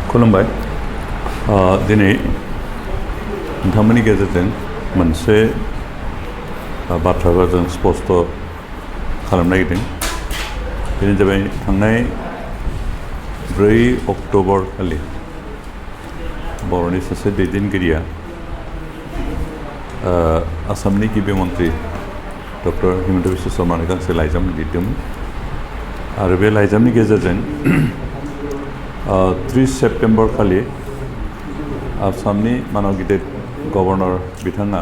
खुलुमबाय दिनै नोंथांमोननि गेजेरजों मोनसे बाथ्राखौ जों स्पष्ट खालामनो नागिरदों। बेनो जाबाय थांनाय 4 अक्ट'बर खालि बर'नि सासे दैदेनगिरिया आसामनि गिबि मन्त्रि डक्टर हिमन्त बिश्व शर्मानो गांसे लाइजाम लिरदोंमोन आरो बे लाइजामनि गेजेरजों 30 सेप्टेम्बर खालि आसामनि मानाव गिदिर गभर्नर बिथाङा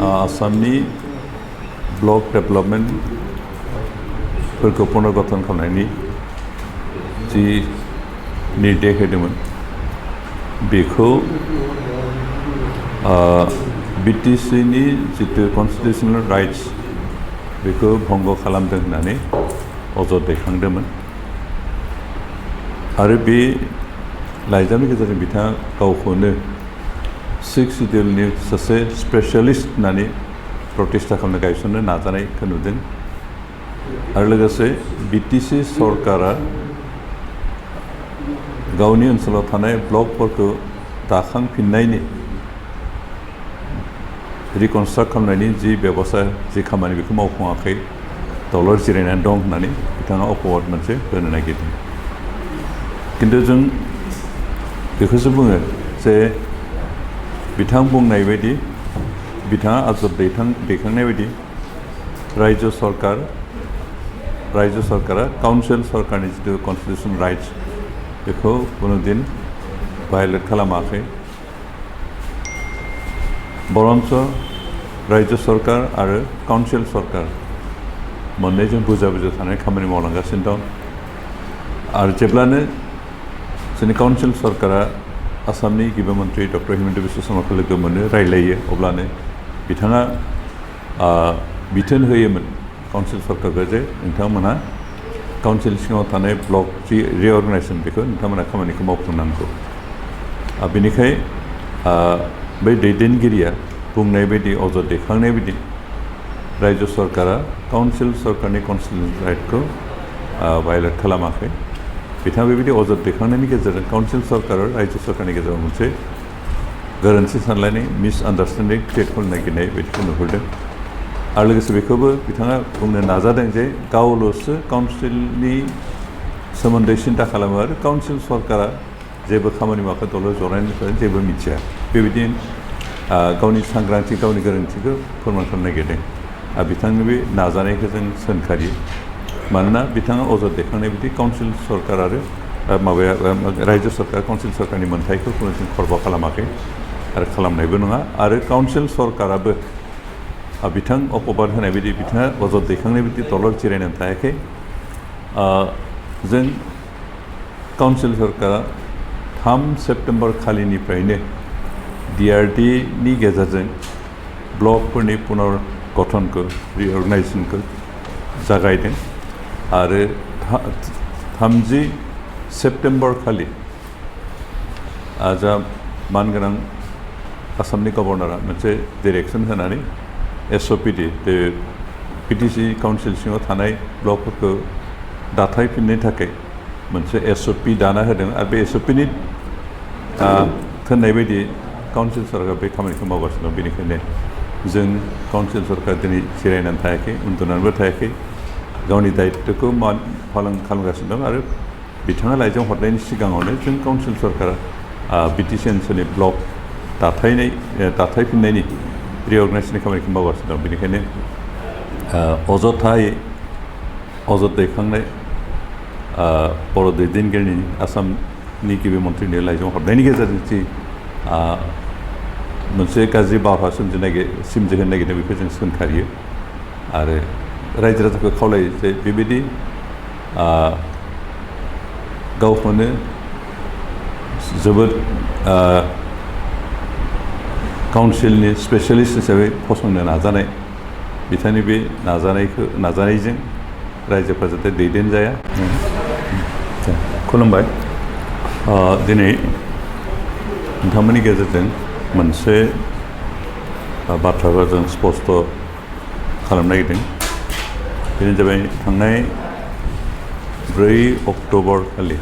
आसामनि ब्लक डेभेलपमेन्टफोरखौ पुनर्गठन खालामनायनि जि निर्देश होदोंमोन बेखौ बिटिसिनि जितु कन्स्टिटिउसनेल राइट्स बेखौ भंग खालामदों होननानै अजद दैखांदोंमोन आरो बे लाइजामनि गेजेरजों बिथाङा गावखौनो 6 शिड्युलनि सासे स्पेसियलिस्ट होननानै प्रतिष्ठा खालामनो गायसननो नाजानायखौ नुदों आरो लोगोसे बिटिसि सरकारा गावनि ओनसोलाव थानाय ब्लकफोरखौ दाखांफिननायनि रिकनस्ट्राक्ट खालामनायनि जि बेबस्था जि खामानि बेखौ मावफुङाखै दलर जिरायनानै दं होननानै बिथाङा अपवाद मोनसे होनो नागिरदों। खिन्थु जों बेखौसो बुङो जे बिथां बुंनाय बायदि बिथाङा आजब दैखांनाय बायदि रायजो सरकारा काउन्सिल सरकारनि जितु कन्स्टिटिउसन राइट्स बेखौ कुनुदिन भायलेट खालामाखै बरन्स रायजो सरकार आरो काउन्सिल सरकार मोननैजों बुजा थानाय खामानि मावलांगासिनो दं आरो जेब्लानो जोंनि काउन्सिल सरकारा आसामनि गिबि मन्त्रि डक्टर हिमन्त बिश्व शर्माखौ लोगो मोनो रायलायो अब्लानो बिथाङा बिथोन होयोमोन काउन्सिल सरकारखौ जे नोंथांमोनहा काउन्सिल सिङाव थानाय ब्लक जि रिअर्गेनाइजेसन बेखौ नोंथांमोनहा खामानिखौ मावफुंनांगौ बेनिखाय बै दैदेनगिरिया बुंनाय बायदि अजद दैखांनाय बायदि रायजो सरकारा काउन्सिल सरकारनि कन्स्टिटिउसन राइटखौ भायलेट खालामाखै बिथाङा बेबायदि अजद दैखांनायनि गेजेरजों काउन्सिल सरकार आरो रायजो सरकारनि गेजेराव मोनसे गोरोन्थि सानलायनाय मिसआन्डारस्टेन्डिं क्रिएट खालामनो नागिरनाय बायदिखौ नुहुरदों आरो लोगोसे बेखौबो बिथाङा बुंनो नाजादों जे गावल'सो काउन्सिलनि सोमोन्दै सिन्था खालामो आरो काउन्सिल सरकारा जेबो खामानि मावखौ दलर जनायनिफ्राय जेबो मिथिया बेबायदि गावनि सांग्रांथि गावनि गोरोन्थिखौ फोरमान खालामनो नागिरदों आरो बिथांनि बे नाजानायखौ जों सोंखारियो मानोना बिथाङा अजद दैखांनाय बायदि काउन्सिल सरकार आरो रायजो सरकार काउन्सिल सरकारनि मोन्थायखौ खुनुदिन खरबा खालामाखै आरो खालामनायबो नङा आरो काउन्सिल सरकाराबो बिथां अपबाद होनाय बायदि बिथाङा अजद दैखांनाय बायदि दलर जिरायनानै थायाखै जों काउन्सिल सरकारा 3 सेप्टेम्बर खालिनिफ्रायनो DRDनि गेजेरजों ब्लकफोरनि पुनर्गठनखौ रिअर्गेनाइजेसनखौ जागायदों आरो 30 सेप्टेम्बर खालि जा मानगोनां आसामनि गभर्नरा मोनसे डिरेक्सन होनानै SOPD PTC काउन्सिल सिङाव थानाय ब्लकफोरखौ दाथायफिननो थाखाय मोनसे SOP दाना होदों आरो बे SOPनि थिननाय बायदि काउन्सिल सरकार बे खामानिखौ मावगासिनो दं बेनिखायनो जों काउन्सिल सरकार दिनै जिरायनानै थायाखै उन्दुनानैबो थायाखै गावनि दायित्वखौ पालन खालामगासिनो दं आरो बिथाङा लाइजाम हरनायनि सिगाङावनो जों काउन्सिल सरकारा BTC ओनसोलनि ब्लक दाथायफिननायनि रिअर्गेनाइजेसननि खामानिखौ मावगासिनो दं बेनिखायनो अजथायै अजद दैखांनाय बर' दैदेनगिरिनि आसामनि गिबि मन्थ्रिनि लाइजाम हरनायनि गेजेरजों जि मोनसे गाज्रि बारहावा सोमजिहोनो नागिरदों बेखौ जों सोंखारियो आरो रायजो राजाखौ खावलायो जे बेबायदि गावखौनो जोबोद काउन्सिलनि स्पेसियलिस्ट हिसाबै फसंनो नाजानाय बिथांनि बे नाजानायजों रायजोफ्रा जाहाथे दैदेनजाया खुलुमबाय दिनै नोंथांमोननि गेजेरजों मोनसे बाथ्राखौ जों स्पष्ट खालामनो नागिरदों बेनो जाबाय थांनाय 4 अक्ट'बर खालि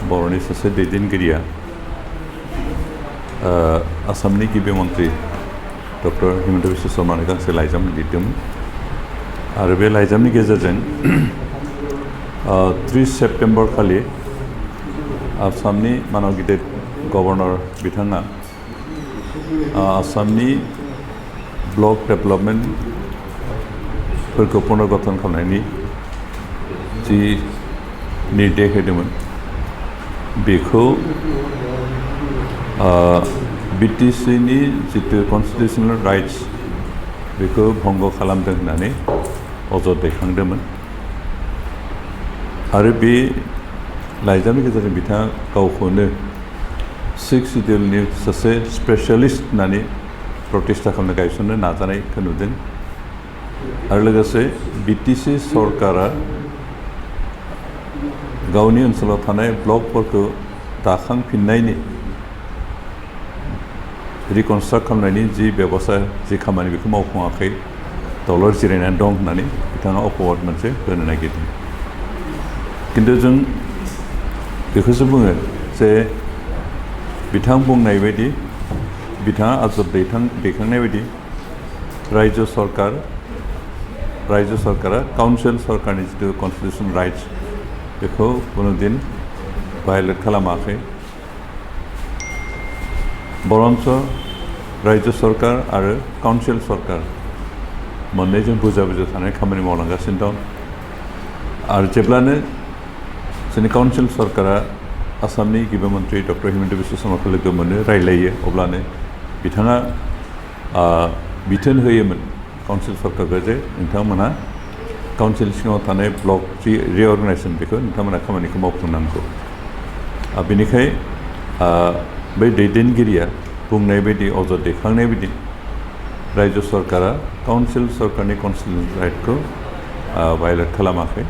बर'नि सासे दैदेनगिरिया आसामनि गिबि मन्त्रि डक्टर हिमन्त बिश्व शर्मानो गांसे लाइजाम लिरदोंमोन आरो बे लाइजामनि गेजेरजों 30 सेप्टेम्बर खालि आसामनि मानाव गिदिर गभर्नर बिथाङा आसामनि ब्लक डेभेलपमेन्टफोरखौ पुनर्गठन खालामनायनि जि निर्देश होदोंमोन बेखौ बिटिसिनि जितु कन्स्टिटिउसनेल राइट्स बेखौ भंग खालामदों होननानै अजद दैखांदोंमोन आरो बे लाइजामनि गेजेरजों बिथाङा गावखौनो 6 शिड्यूलनि सासे स्पेशलिस्ट होननानै प्रतिष्ठा खालामनो गायसननो नाजानायखौ नुदों आरो लोगोसे बिटिसि सरकारा गावनि ओनसोलाव थानाय ब्लकफोरखौ दाखांफिननायनि रिकनस्ट्राक्ट खालामनायनि जि बेबस्था जि खामानि बेखौ मावफुङाखै दलर जिरायनानै दं होननानै बिथाङा अपवाद मोनसे होनो नागिरदों किन्तु जों बेखौसो बुङो जे बिथां बुंनाय बायदि बिथाङा आजब दैखांनाय बायदि रायजो सरकारा काउन्सिल सरकारनि जितु कन्स्टिटिउसन राइट्स बेखौ कुनुदिन भायलेट खालामाखै बरन्स रायजो सरकार आरो काउन्सिल सरकार मोननैजों बुजा थानाय खामानि मावलांगासिनो दं आरो जेब्लानो जोंनि काउन्सिल सरकारा आसामनि गिबि मन्त्रि डक्टर हिमन्त बिश्व शर्माखौ लोगो मोनो रायलायो अब्लानो बिथाङा बिथोन होयोमोन काउन्सिल सरकारखौ जे नोंथांमोनहा काउन्सिल सिङाव थानाय ब्लक जि रिअर्गेनाइजेसन बेखौ नोंथांमोना खामानिखौ मावफुंनांगौ बेनिखायनो बै दैदेनगिरिया बुंनाय बायदि अजद दैखांनाय बायदि रायजो सरकारा काउन्सिल सरकारनि कन्स्टिटिउसन राइटखौ भायलेट खालामाखै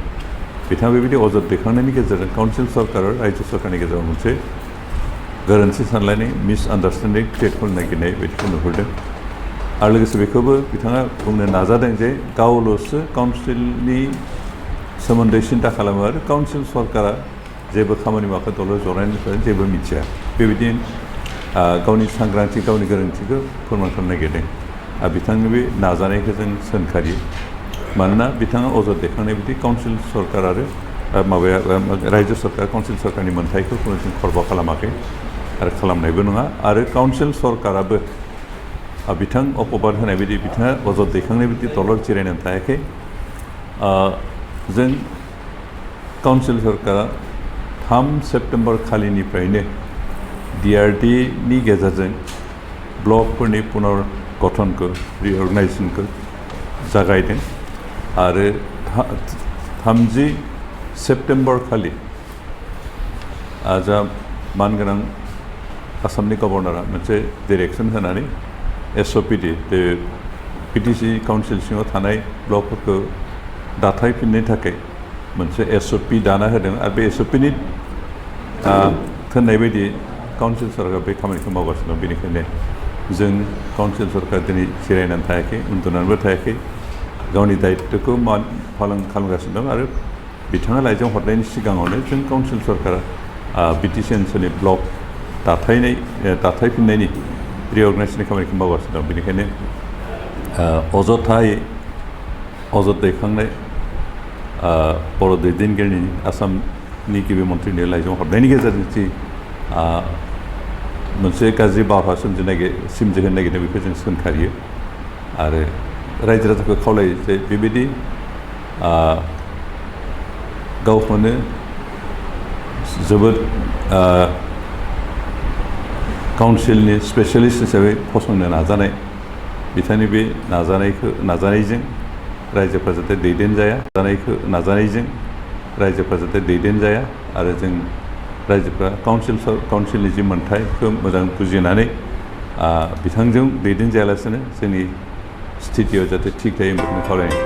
बिथाङा बेबायदि अजद दैखांनायनि गेजेरजों काउन्सिल सरकार आरो रायजो सरकारनि गेजेराव मोनसे गोरोन्थि सानलायनाय मिसआन्डारस्टेन्डिं क्रिएट खालामनो नागिरनाय बायदिखौ नुहुरदों आरो लोगोसे बेखौबो बिथाङा बुंनो नाजादों जे गावल'सो काउन्सिलनि सोमोन्दै सिन्था खालामो आरो काउन्सिल सरकारा जेबो खामानि मावाखै दलर जनायनिफ्राय जेबो मिथिया बेबायदि गावनि सांग्रांथि गावनि गोरोन्थिखौ फोरमान खालामनो नागिरदों आरो बिथांनि बे नाजानायखौ जों सोंखारियो मानोना बिथाङा अजद दैखांनाय बायदि काउन्सिल सरकार आरो रायजो सरकार काउन्सिल सरकारनि मोन्थायखौ कुनुदिन खर्ब खालामाखै आरो खालामनायबो नङा आरो काउन्सिल सरकाराबो बिथां अपबाद होनाय बायदि बिथाङा अजद दैखांनाय बायदि दलर जिरायनानै थायाखै जों काउन्सिल सरकारा 3 सेप्टेम्बर खालिनिफ्रायनो DRDनि गेजेरजों ब्लकफोरनि पुनर्गठनखौ रिअर्गेनाइजेसनखौ जागायदों आरो 30 सेप्टेम्बर खालि जा मानगोनां आसामनि गभर्नरा मोनसे डिरेक्सन होनानै SOPD PTC काउन्सिल सिङाव थानाय ब्लकफोरखौ दाथायफिननो थाखाय मोनसे SOP दाना होदों आरो बे SOPनि थिननाय बायदि काउन्सिल सरकार बे खामानिखौ मावगासिनो दं बेनिखायनो जों काउन्सिल सरकार दिनै जिरायनानै थायाखै उन्दुनानैबो थायाखै गावनि दायित्वखौ पालन खालामगासिनो दं आरो बिथाङा लाइजाम हरनायनि सिगाङावनो जों काउन्सिल सरकारा BTC ओनसोलनि ब्लक दाथायफिननायनि रिअर्गेनाइजेसननि खामानिखौ मावगासिनो दं बेनिखायनो अजद दैखांनाय बर' दैदेनगिरिनि आसामनि गिबि मन्थ्रिनि लाइजाम हरनायनि गेजेरजों जि मोनसे गाज्रि बारहावा सोमजिहोनो नागिरनाय बेखौ जों सोंखारियो आरो रायजो राजाखौ खावलायो जे बेबायदि गावखौनो जोबोद काउन्सिलनि स्पेशलिस्ट हिसाबै फसंनो नाजानाय बिथांनि बे नाजानायजों रायजोफ्रा जाहाथे दैदेनजाया आरो जों रायजोफ्रा काउन्सिलनि जि मोन्थायखौ मोजां बुजिनानै बिथांजों दैदेनजायालासिनो जोंनि स्थितियाव जाहाथे थिग थायो बेखौनो खावलायनाय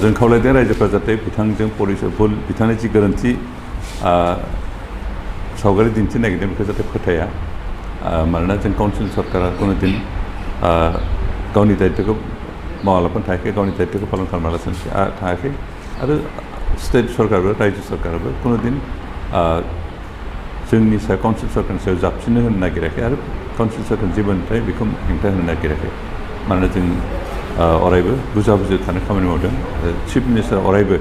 जों खावलायदों रायजोफ्रा जाहाथे बिथांजों बिथांनि जि गोरोन्थि सावगारि दिन्थिनो नागिरदों बेखौ जाहाथे फोथाया मानोना जों काउन्सिल सरकारा कुनुदिन गावनि दायित्वखौ मावालाफानो थायाखै गावनि दायित्वखौ पालन खालामालासिनो थायाखै आरो स्टेट सरकारबो रायजो सरकाराबो कुनुदिन जोंनि सायाव काउन्सिल सरकारनि सायाव जाबसिननो होनो नागिराखै आरो काउन्सिल सरकारनि जेबोनिफ्राय बेखौ हेंथा होनो नागिराखै मानोना जों अरायबो बुजा बुजि थानो खामानि मावदों चिफ मिनिस्टार अरायबो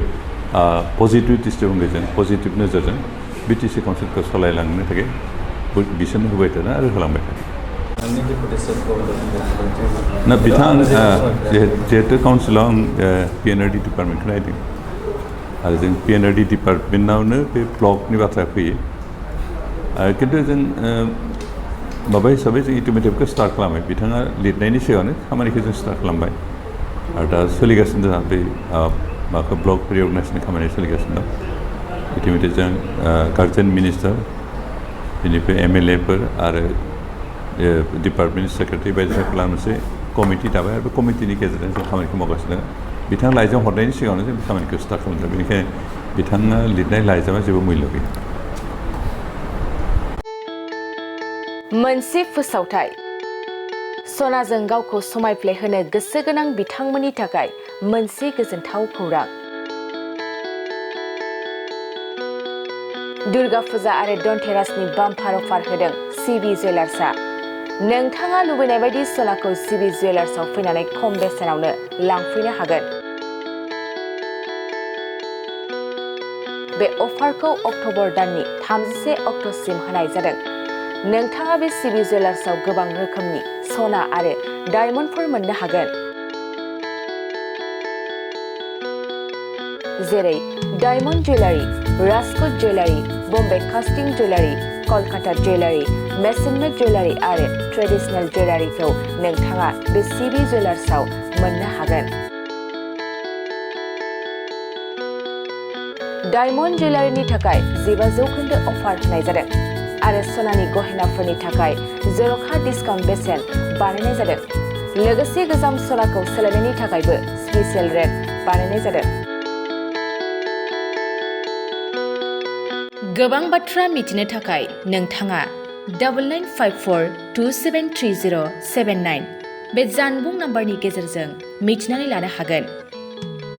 पजिटिभ दृष्टिभंगिजों पजिटिभ नोजोरजों बिटिसि काउन्सिलखौ सालायलांनो थाखाय बिसोरनो होबाय थादों आरो होलांबाय थादों ना बिथां जिहेतु काउन्सिलाव आं पिएनआरडि डिपार्टमेन्टखौ नायदों आरो जों पिएनआरडि डिपार्टमेन्टआवनो बे ब्लकनि बाथ्राया फैयो खिन्थु जों माबा हिसाबै जों इटिमेटिभखौ स्टार्ट खालामबाय बिथाङा लिरनायनि सिगाङावनो खामानिखौ जों स्टार्ट खालामबाय आरो दा सोलिगासिनो जोंहा बे माबाखौ ब्लक रिअर्गनाइजेसननि खामानिया सोलिगासिनो दं इटिमेटिभ जों गार्जेन मिनिस्टार बेनिफ्राय एमएलएफोर आरो डिपार्टमेन्ट सेक्रेटारि बायदिसिना मोनसे कमिटि दाबाय आरो बे कमिटिनि गेजेरजों जों खामानिखौ मावगासिनो बिथाङा लाइजाम हरनायनि सिगाङावनो जों खामानिखौ स्टार्ट खालामदों बेनिखायनो बिथाङा लिरनाय लाइजामा जेबो मुल्य गैया मोनसे फोसावथाय सनाजों गावखौ समायफ्लेहोनो गोसो गोनां बिथांमोननि थाखाय मोनसे गोजोनथाव खौरां दुर्गा फुजा आरो धनतेरासनि बाम्पार अफार होदों सिबि जुवेलार्सआ नोंथाङा लुबैनाय बायदि सनाखौ सिबि जुवेलार्सआव फैनानै खम बेसेनावनो लांफैनो हागोन बे अफारखौ अक्ट'बर दाननि 31 अक्ट'सिम होनाय जादों नोंथाङा बे सिबि जुवेलार्सआव गोबां रोखोमनि सना आरो डायमन्डफोर मोननो हागोन जेरै diamond jewellery Rajkot jewellery Bombay कास्टिं जुवेलारि कलकाता जुवेलारि मेसनमेड जुवेलारि आरो ट्रेडिशनेल जुवेलारिखौ नोंथाङा बे सिबि जुवेलार्सआव मोननो हागोन डायमन्ड जुवेलारिनि थाखाय 15% अफार होनाय जादों आरो सनानि गहेनाफोरनि थाखाय जर'खा डिसकाउन्ट बेसेन बानायनाय जादों लोगोसे गोजाम सनाखौ सोलायनायनि थाखायबो स्पेसियेल रेट बानायनाय जादों गोबां बाथ्रा मिथिनो थाखाय नोंथाङा 9954273079 बे जानबुं नाम्बारनि गेजेरजों मिथिनानै लानो हागोन